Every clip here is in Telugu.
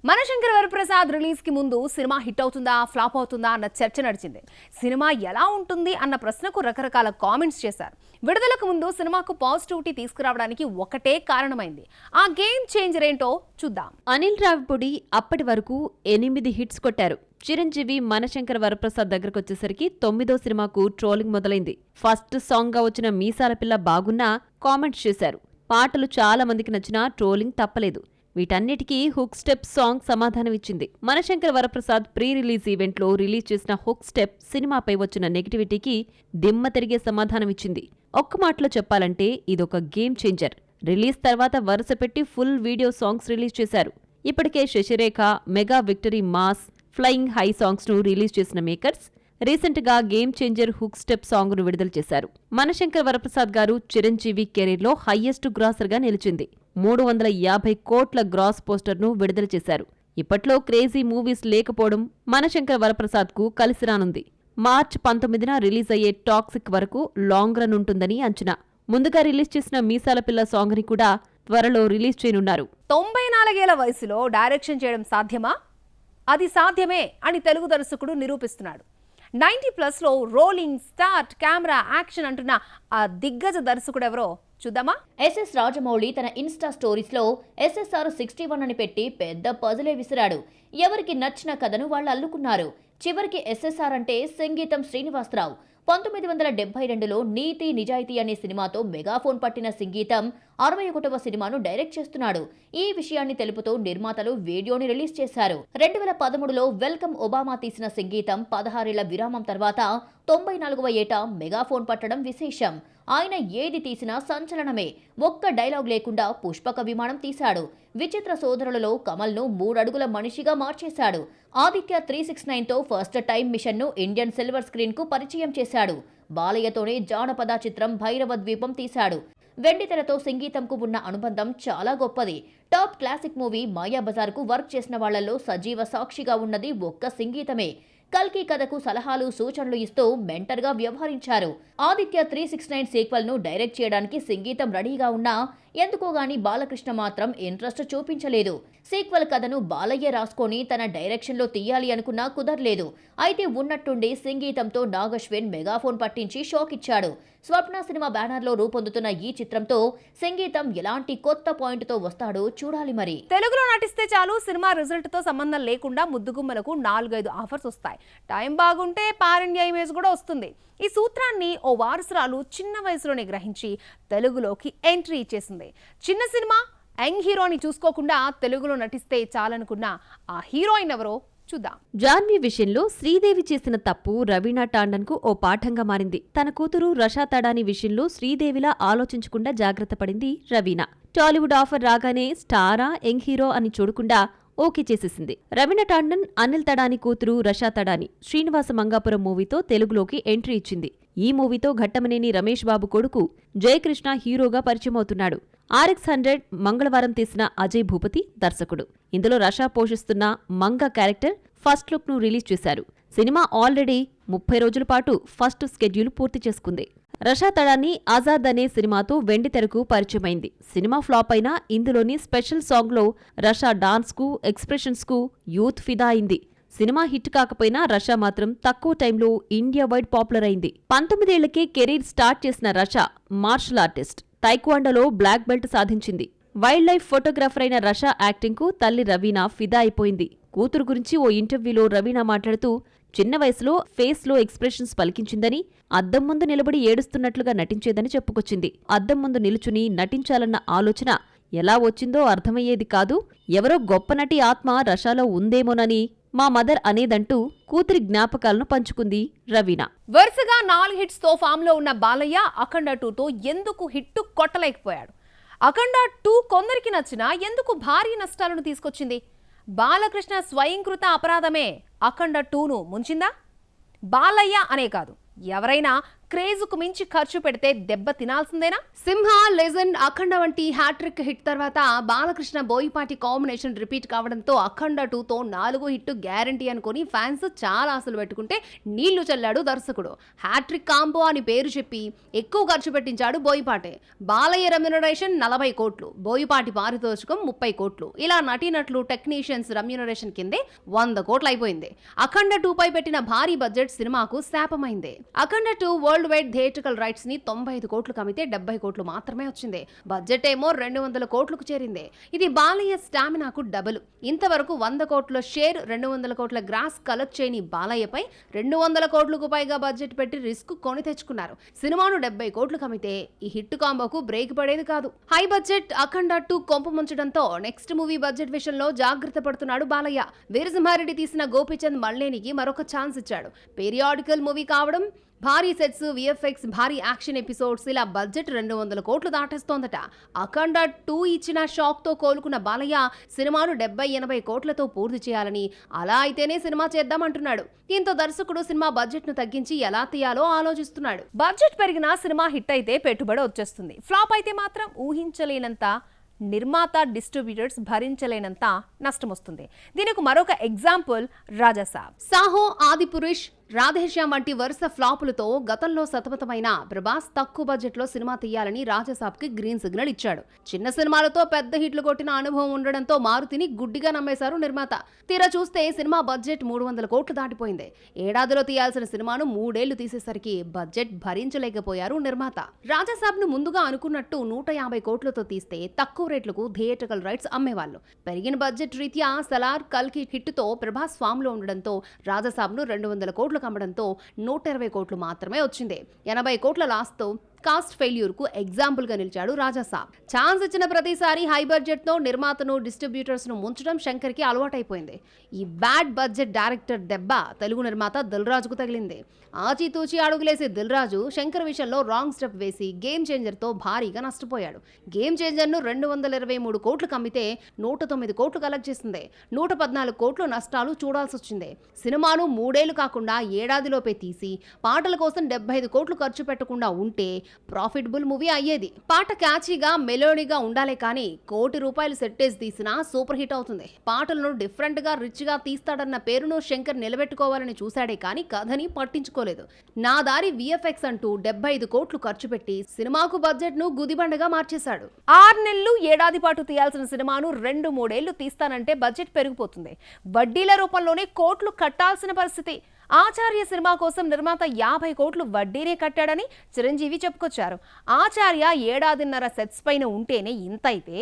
మనశంకర్ వరప్రసాద్ రిలీజ్ కి ముందు సినిమా హిట్ అవుతుందా ఫ్లాప్ అవుతుందా అన్న చర్చ నడిచింది. సినిమా ఎలా ఉంటుంది అన్న ప్రశ్నకు రకరకాల కామెంట్స్ చేశారు. విడుదలకు ముందు సినిమాకు పాజిటివిటీ తీసుకురావడానికి ఒకటే కారణమైంది. ఆ గేమ్ చేంజర్ ఏంటో చూద్దాం. అనిల్ రావిపూడి అప్పటి వరకు 8 హిట్స్ కొట్టారు. చిరంజీవి మనశంకర్ వరప్రసాద్ దగ్గరకు వచ్చేసరికి 9వ సినిమాకు ట్రోలింగ్ మొదలైంది. ఫస్ట్ సాంగ్ గా వచ్చిన మీసాల పిల్ల బాగున్నా కామెంట్స్ చేశారు. పాటలు చాలా మందికి నచ్చినా ట్రోలింగ్ తప్పలేదు. వీటన్నిటికీ హుక్ స్టెప్ సాంగ్ సమాధానమిచ్చింది. మనశంకర్ వరప్రసాద్ ప్రీ రిలీజ్ ఈవెంట్లో రిలీజ్ చేసిన హుక్ స్టెప్ సినిమాపై వచ్చిన నెగిటివిటీకి దిమ్మ తిరిగే సమాధానమిచ్చింది. ఒక్క మాటలో చెప్పాలంటే ఇదొక గేమ్ చేంజర్. రిలీజ్ తర్వాత వరుస పెట్టి ఫుల్ వీడియో సాంగ్స్ రిలీజ్ చేశారు. ఇప్పటికే Shashirekha, mega victory mass, flying high songs ను రిలీజ్ చేసిన మేకర్స్ రీసెంట్ గా game changer hook step song ను విడుదల చేశారు. మనశంకర్ వరప్రసాద్ గారు చిరంజీవి కెరీర్ లో హైయెస్ట్ గ్రాసర్ గా నిలిచింది. 350 కోట్ల గ్రాస్ పోస్టర్ ను విడుదల చేశారు. ఇప్పట్లో క్రేజీ మూవీస్ లేకపోవడం మనశంకర్ వరప్రసాద్ కు కలిసి రానుంది. మార్చ్ 19న రిలీజ్ అయ్యే టాక్సిక్ వరకు లాంగ్ రన్ ఉంటుందని అంచనా. ముందుగా రిలీజ్ చేసిన మీసాల పిల్ల సాంగ్ ని కూడా త్వరలో రిలీజ్ చేయనున్నారు. 94 ఏళ్ల వయసులో డైరెక్షన్ చేయడం సాధ్యమా? అది సాధ్యమే అని తెలుగు దర్శకుడు నిరూపిస్తున్నాడు. 90+ లో రోలింగ్, స్టార్ట్, కెమెరా, యాక్షన్ అంటున్న ఆ దిగ్గజ దర్శకుడు ఎవరో చూద్దామా? ఎస్ఎస్ రాజమౌళి తన ఇన్స్టా స్టోరీస్ లో SSR 61 అని పెట్టి పెద్ద పజిలే విసిరాడు. ఎవరికి నచ్చిన కథను వాళ్ళు అల్లుకున్నారు. చివరికి SSR అంటే సంగీతం శ్రీనివాసరావు. 1972లో నీతి నిజాయితీ అనే సినిమాతో మెగాఫోన్ పట్టిన సంగీతం 61వ సినిమాను డైరెక్ట్ చేస్తున్నాడు. ఈ విషయాన్ని తెలుపుతూ నిర్మాతలు వీడియోని రిలీజ్ చేశారు. 2013లో వెల్కమ్ ఒబామా తీసిన సంగీతం 16 ఏళ్ల విరామం తర్వాత 94వ ఏట మెగాఫోన్ పట్టడం విశేషం. ఆయన ఏది తీసినా సంచలనమే. ఒక్క డైలాగ్ లేకుండా పుష్పక విమానం తీశాడు. విచిత్ర సోదరులలో కమల్ను 3 అడుగుల మనిషిగా మార్చేశాడు. ఆదిత్య 369తో ఫస్ట్ టైం మిషన్ను ఇండియన్ సిల్వర్ స్క్రీన్ కు పరిచయం చేశాడు. బాలయ్యతోనే జానపద చిత్రం భైరవ ద్వీపం తీశాడు. వెండితెరతో సంగీతంకు ఉన్న అనుబంధం చాలా గొప్పది. టాప్ క్లాసిక్ మూవీ మాయాబజార్కు వర్క్ చేసిన వాళ్లలో సజీవ సాక్షిగా ఉన్నది ఒక్క సంగీతమే. కల్కి కథకు సలహాలు సూచనలు ఇస్తూ మెంటర్గా వ్యవహరించారు. ఆదిత్య 369 సీక్వెల్ ను డైరెక్ట్ చేయడానికి సంగీతం రెడీగా ఉన్నా ఎందుకోగాని బాలకృష్ణ మాత్రం ఇంట్రెస్ట్ చూపించలేదు. సీక్వెల్ కథను బాలయ్య రాసుకొని తన డైరెక్షన్ లో తీయాలి అనుకున్నా కుదరలేదు. అయితే ఉన్నట్టుండి సంగీతంతో నాగశ్విన్ మెగాఫోన్ పట్టించి షాక్ ఇచ్చాడు. స్వప్న సినిమా బ్యానర్ లో రూపొందుతున్న ఈ చిత్రంతో సంగీతం ఎలాంటి కొత్త పాయింట్ తో వస్తాడో చూడాలి. మరి తెలుగులో నటిస్తే చాలు, సినిమా రిజల్ట్ తో సంబంధం లేకుండా ముద్దుగుమ్మలకు 4-5 ఆఫర్స్ వస్తాయి. టైం బాగుంటే పాన్ ఇండియా ఇమేజ్ కూడా వస్తుంది. ఈ సూత్రాన్ని ఓ వారసురాలు చిన్న వయసులోనే గ్రహించి తెలుగులోకి ఎంట్రీ ఇచ్చేసింది. చిన్న సినిమా, యంగ్ హీరోని చూసుకోకుండా తెలుగులో నటిస్తే చాలనుకున్న ఆ హీరోయిన్ ఎవరో చూద్దాం. జాన్వీ విషయంలో శ్రీదేవి చేసిన తప్పు రవీనా టాండన్ కు ఓ పాఠంగా మారింది. తన కూతురు రషా తడాని విషయంలో శ్రీదేవిలా ఆలోచించకుండా జాగ్రత్త పడింది రవీనా. టాలీవుడ్ ఆఫర్ రాగానే స్టారా, యంగ్ హీరో అని చూడకుండా ఓకే చేసేసింది. రవీనా టాండన్ అనిల్ తడాని కూతురు రషా తడాని శ్రీనివాస మంగాపురం మూవీతో తెలుగులోకి ఎంట్రీ ఇచ్చింది. ఈ మూవీతో ఘట్టమనేని రమేష్ బాబు కొడుకు జయకృష్ణ హీరోగా పరిచయమవుతున్నాడు. RX100 మంగళవారం తీసిన అజయ్ భూపతి దర్శకుడు. ఇందులో రషా పోషిస్తున్న మంగ క్యారెక్టర్ ఫస్ట్ లుక్ ను రిలీజ్ చేశారు. సినిమా ఆల్రెడీ 30 రోజుల పాటు ఫస్ట్ స్కెడ్యూల్ పూర్తి చేసుకుంది. రషా తడాని ఆజాద్ అనే సినిమాతో వెండితెరకు పరిచయమైంది. సినిమా ఫ్లాప్ అయినా ఇందులోని స్పెషల్ సాంగ్ లో రషా డాన్స్ కు, ఎక్స్ప్రెషన్స్ కు యూత్ ఫిదా అయింది. సినిమా హిట్ కాకపోయినా రషా మాత్రం తక్కువ టైంలో ఇండియా వైడ్ పాపులర్ అయింది. 19 ఏళ్లకే కెరీర్ స్టార్ట్ చేసిన రషా మార్షల్ ఆర్టిస్ట్. టైక్వాండోలో బ్లాక్ బెల్ట్ సాధించింది. వైల్డ్ లైఫ్ ఫోటోగ్రాఫర్ అయిన రషా యాక్టింగ్ కు తల్లి రవీనా ఫిదా అయిపోయింది. కూతురు గురించి ఓ ఇంటర్వ్యూలో రవీనా మాట్లాడుతూ చిన్న వయసులో ఫేస్ లో ఎక్స్ప్రెషన్స్ పలికించిందని, అద్దం ముందు నిలబడి ఏడుస్తున్నట్లుగా నటించేదని చెప్పుకొచ్చింది. అద్దం ముందు నిలుచుని నటించాలన్న ఆలోచన ఎలా వచ్చిందో అర్థమయ్యేది కాదు. ఎవరో గొప్ప నటి ఆత్మ రషాలో ఉందేమోనని మా మదర్ అనేదంటూ కూతురి జ్ఞాపకాలను పంచుకుంది రవీనా. వరుసగా 4 హిట్స్ తో ఫామ్ లో ఉన్న బాలయ్య అఖండ 2తో ఎందుకు హిట్టు కొట్టలేకపోయాడు? అఖండ 2 కొందరికి నచ్చినా ఎందుకు భారీ నష్టాలను తీసుకొచ్చింది? బాలకృష్ణ స్వయంకృత అపరాధమే అఖండ 2ను ముంచిందా? బాలయ్య అనే కాదు, ఎవరైనా క్రేజుకు మించి ఖర్చు పెడితే దెబ్బ తినాల్సిందేనా? సింహ, లెజెండ్, అఖండ వంటి హ్యాట్రిక్ హిట్ తర్వాత బాలకృష్ణ బోయపాటి కాంబినేషన్ రిపీట్ కావడంతో అఖండ 2తో 4 హిట్ గ్యారంటీ అనుకుని ఫ్యాన్స్ చాలా ఆశలు పెట్టుకుంటే నీళ్లు చల్లాడు దర్శకుడు. హ్యాట్రిక్ కాంబో అని పేరు చెప్పి ఎక్కువ ఖర్చు పెట్టించాడు బోయపాటి. బాలయ్య రెమ్యునరేషన్ 40 కోట్లు, బోయపాటి పారితోషికం 30 కోట్లు. ఇలా నటీనటులు, టెక్నీషియన్స్ రెమ్యునరేషన్ కిందే 100 కోట్లు అయిపోయింది. అఖండ 2పై పెట్టిన భారీ బడ్జెట్ సినిమాకు శాపమైంది. అఖండ 2 వరల్డ్ వైడ్ థియేట్రికల్ రైట్స్ ని 95 కోట్లు కమితే 70 కోట్లు మాత్రమే వచ్చింది. బడ్జెట్ ఏమో 200 కోట్లకు చేరింది. ఇది బాలయ్య స్టామినాకు డబుల్. ఇంతవరకు 100 కోట్ల షేర్, 200 కోట్ల గ్రాస్ కలెక్ట్ చేయని బాలయ్యపై 200 కోట్లకు పైగా బడ్జెట్ పెట్టి రిస్క్ కొని తెచ్చుకున్నారు. సినిమాను 70 కోట్లు కమితే ఈ హిట్ కాంబోకు బ్రేక్ పడేది కాదు. హై బడ్జెట్ అఖండ 2 కొంపు ముంచడంతో నెక్స్ట్ మూవీ బడ్జెట్ విషయంలో జాగ్రత్త పడుతున్నాడు బాలయ్య. వీరసింహారెడ్డి తీసిన గోపీచంద్ మల్లేనికి మరొక ఛాన్స్ ఇచ్చాడు. పీరియాడికల్ మూవీ కావడం, భారీ సెట్స్, విఎఫ్ఎక్స్, భారీ యాక్షన్ ఎపిసోడ్స్, ఇలా బడ్జెట్ 200 కోట్లు దాటేస్తోందట. అఖండ 2 ఇచ్చిన షాక్ తో కోలుకున్న బాలయ్య సినిమాను 70-80 కోట్లతో పూర్తి చేయాలని, అలా అయితేనే సినిమా చేద్దామంటున్నాడు. దీంతో దర్శకుడు సినిమా బడ్జెట్ ను తగ్గించి ఎలా తీయాలో ఆలోచిస్తున్నాడు. బడ్జెట్ పెరిగినా సినిమా హిట్ అయితే పెట్టుబడి వచ్చేస్తుంది. ఫ్లాప్ అయితే మాత్రం ఊహించలేనంత, నిర్మాత, డిస్ట్రిబ్యూటర్స్ భరించలేనంత నష్టం వస్తుంది. దీనికి మరొక ఎగ్జాంపుల్ రాజాసాబ్. సాహో, ఆదిపురుష్, రాధేశ్యామ్ వంటి వరుస ఫ్లాపులతో గతంలో సతమతమైన ప్రభాస్ తక్కువ బడ్జెట్ లో సినిమా తీయాలని రాజాసాబ్ కి గ్రీన్ సిగ్నల్ ఇచ్చాడు. చిన్న సినిమాలతో పెద్ద హిట్లు కొట్టిన అనుభవం ఉండడంతో మారుతిని గుడ్డిగా నమ్మేశారు నిర్మాత. తీరా చూస్తే సినిమా బడ్జెట్ 300 కోట్లు దాటిపోయింది. ఏడాదిలో తీయాల్సిన సినిమాను 3 ఏళ్లు తీసేసరికి బడ్జెట్ భరించలేకపోయారు నిర్మాత. రాజాసాబ్ ను ముందుగా అనుకున్నట్టు 150 కోట్లతో తీస్తే తక్కువ రేట్లకు థియేట్రికల్ రైట్స్ అమ్మేవాళ్ళు. పెరిగిన బడ్జెట్ రీత్యా సలార్, కల్కి హిట్ తో ప్రభాస్ ఫామ్ లో ఉండడంతో రాజాసాబ్ ను 200 కోట్లు కమ్మడంతో 120 కోట్లు మాత్రమే వచ్చింది. 80 కోట్ల లాస్తో కాస్ట్ ఫెయిల్యూర్ కు ఎగ్జాంపుల్ గా నిలిచాడు రాజాసాబ్. ఛాన్స్ ఇచ్చిన ప్రతిసారి హై బడ్జెట్ తో నిర్మాతను, డిస్ట్రిబ్యూటర్స్ ను ముంచడం శంకర్ కి అలవాటైపోయింది. ఈ బ్యాడ్ బడ్జెట్ డైరెక్టర్ దెబ్బ తెలుగు నిర్మాత దిల్ రాజుకు తగిలింది. ఆచితూచి అడుగులేసే దిల్ రాజు శంకర్ విషయంలో రాంగ్ స్టెప్ వేసి గేమ్ చేంజర్ తో భారీగా నష్టపోయాడు. గేమ్ చేంజర్ ను 223 కోట్లు కమ్మితే 109 కోట్లు కలెక్ట్ చేసింది. 114 కోట్లు నష్టాలు చూడాల్సి వచ్చింది. సినిమాను 3 ఏళ్లు కాకుండా ఏడాదిలోపే తీసి పాటల కోసం 75 కోట్లు ఖర్చు పెట్టకుండా ఉంటే ప్రాఫిటబుల్ మూవీ అయ్యేది. పాట క్యాచీగా, మెలోడీగా ఉండాలే కానీ ₹1 కోటి సెట్టేసి తీసినా సూపర్ హిట్ అవుతుంది. పాటలను డిఫరెంట్ గా, రిచ్ గా తీస్తాడన్న పేరును శంకర్ నిలబెట్టుకోవాలని చూశాడే కానీ కథని పట్టించుకోలేదు. నా దారి విఎఫ్ఎక్స్ అంటూ 75 కోట్లు ఖర్చు పెట్టి సినిమాకు బడ్జెట్ ను గుదిబండగా మార్చేశాడు. 6 నెలలు, ఏడాది పాటు తీయాల్సిన సినిమాను 2-3 ఏళ్లు తీస్తానంటే బడ్జెట్ పెరిగిపోతుంది. వడ్డీల రూపంలోనే కోట్లు కట్టాల్సిన పరిస్థితి. ఆచార్య సినిమా కోసం నిర్మాత 50 కోట్లు వడ్డీనే కట్టాడని చిరంజీవి చెప్పుకొచ్చారు. ఆచార్య ఏడాదిన్నర సెట్స్ పైన ఉంటేనే ఇంతైతే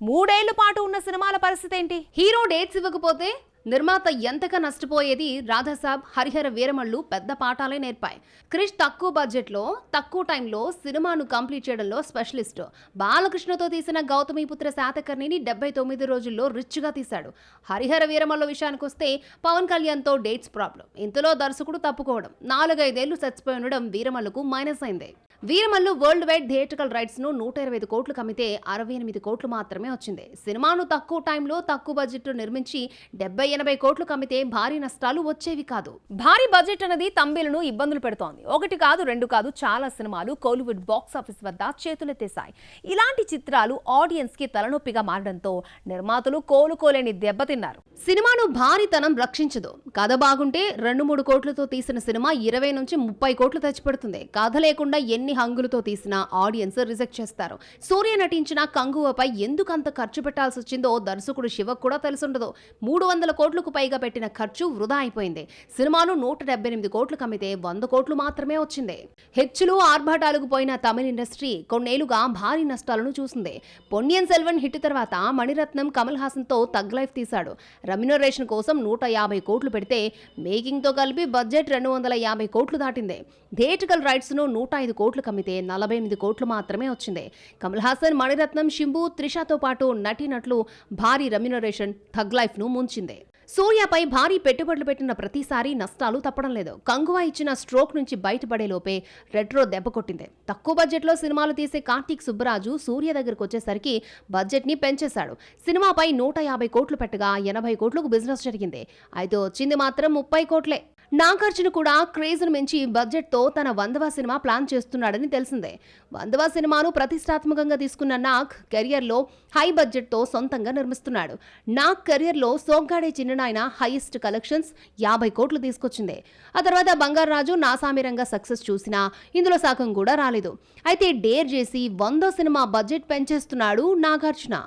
3 ఏళ్ల పాటు ఉన్న సినిమాల పరిస్థితి ఏంటి? హీరో డేట్స్ ఇవ్వకపోతే నిర్మాత ఎంతగా నష్టపోయేది? రాధాసాబ్, హరిహర వీరమల్లు పెద్ద పాఠాలే నేర్పాయి. క్రిష్ తక్కువ బడ్జెట్లో, తక్కువ టైంలో సినిమాను కంప్లీట్ చేయడంలో స్పెషలిస్ట్. బాలకృష్ణతో తీసిన గౌతమిపుత్ర శాతకర్ణిని 79 రోజుల్లో రిచ్గా తీశాడు. హరిహర వీరమల్లు విషయానికి వస్తే పవన్ కళ్యాణ్తో డేట్స్ ప్రాబ్లం. ఇంతలో దర్శకుడు తప్పుకోవడం, 4-5 ఏళ్లు సెట్స్ పై ఉండడం వీరమల్లుకు మైనస్ అయింది. Veeramallu world wide theatrical rights ను 125 కోట్లు కమితే 68 కోట్లు మాత్రమే వచ్చింది. సినిమాను తక్కువ టైంలో, తక్కువ బడ్జెట్ నిర్మించి 70-80 కోట్లు కమితే భారీ నష్టాలు వచ్చేవి కాదు. భారీ బడ్జెట్ అనేది తంబేలను ఇబ్బందులు పెడుతోంది. 1 కాదు, 2 కాదు, చాలా సినిమాలు కోలీవుడ్ బాక్స్ ఆఫీస్ వద్ద చేతులెత్తేశాయి. ఇలాంటి చిత్రాలు ఆడియన్స్ కి తలనొప్పిగా మారడంతో నిర్మాతలు కోలుకోలేని దెబ్బతిన్నారు. సినిమాను భారీతనం రక్షించదు. కథ బాగుంటే 2-3 కోట్లతో తీసిన సినిమా 20-30 కోట్లు తెచ్చిపెడుతుంది. కథ లేకుండా ఎన్ని హంగులతో తీసినా ఆడియన్స్ రిజెక్ట్ చేస్తారు. సూర్య నటించిన కంగువపై ఎందుకంత ఖర్చు పెట్టాల్సి వచ్చిందో దర్శకుడు శివకు కూడా తెలుసుండదు. 300 కోట్లకు పైగా పెట్టిన ఖర్చు వృధా అయిపోయింది. సినిమాను 178 కోట్లు కమ్మితే 100 కోట్లు మాత్రమే వచ్చింది. హెచ్చులు, ఆర్భాటాలకు పోయిన తమిళ ఇండస్ట్రీ కొన్నేళ్లుగా భారీ నష్టాలను చూసింది. పొన్నియిన్ సెల్వన్ హిట్ తర్వాత మణిరత్నం కమల్ హాసన్ తో తగ్ లైఫ్ తీశాడు. రెమ్యునరేషన్ కోసం 150 కోట్లు పెడితే మేకింగ్ తో కలిపి బడ్జెట్ 250 కోట్లు దాటింది. థియేట్రికల్ రైట్స్ ను 105 కోట్లు కమ్మితే 48 కోట్లు మాత్రమే వచ్చింది. కమల్ హాసన్, మణిరత్నం, శింబు, త్రిషతో పాటు నటీనటులు భారీ రెమ్యునరేషన్ థగ్ లైఫ్ ను ముంచింది. సూర్యపై భారీ పెట్టుబడులు పెట్టిన ప్రతిసారి నష్టాలు తప్పడం లేదు. కంగువా ఇచ్చిన స్ట్రోక్ నుంచి బయటపడే లోపే రెట్రో దెబ్బ కొట్టింది. తక్కువ బడ్జెట్లో సినిమాలు తీసే కార్తీక్ సుబ్బరాజు సూర్య దగ్గరకు వచ్చేసరికి బడ్జెట్ ని పెంచేశాడు. సినిమాపై 150 కోట్లు పెట్టగా 80 కోట్లకు బిజినెస్ జరిగింది. అయితే వచ్చింది మాత్రం 30 కోట్లే. నాగార్జున కూడా క్రేజ్ను మించి బడ్జెట్తో తన 100వ సినిమా ప్లాన్ చేస్తున్నాడని తెలిసిందే. 100వ సినిమాను ప్రతిష్టాత్మకంగా తీసుకున్న నాగ్ కెరియర్లో హై బడ్జెట్తో సొంతంగా నిర్మిస్తున్నాడు. నాగ్ కెరియర్లో సోగ్గాడే చిన్ననాయన హైయెస్ట్ కలెక్షన్స్ 50 కోట్లు తీసుకొచ్చింది. ఆ తర్వాత బంగారాజు నాసామిరంగా సక్సెస్ చూసినా ఇందులో సగం కూడా రాలేదు. అయితే డేర్ చేసి 100వ సినిమా బడ్జెట్ పెంచేస్తున్నాడు నాగార్జున.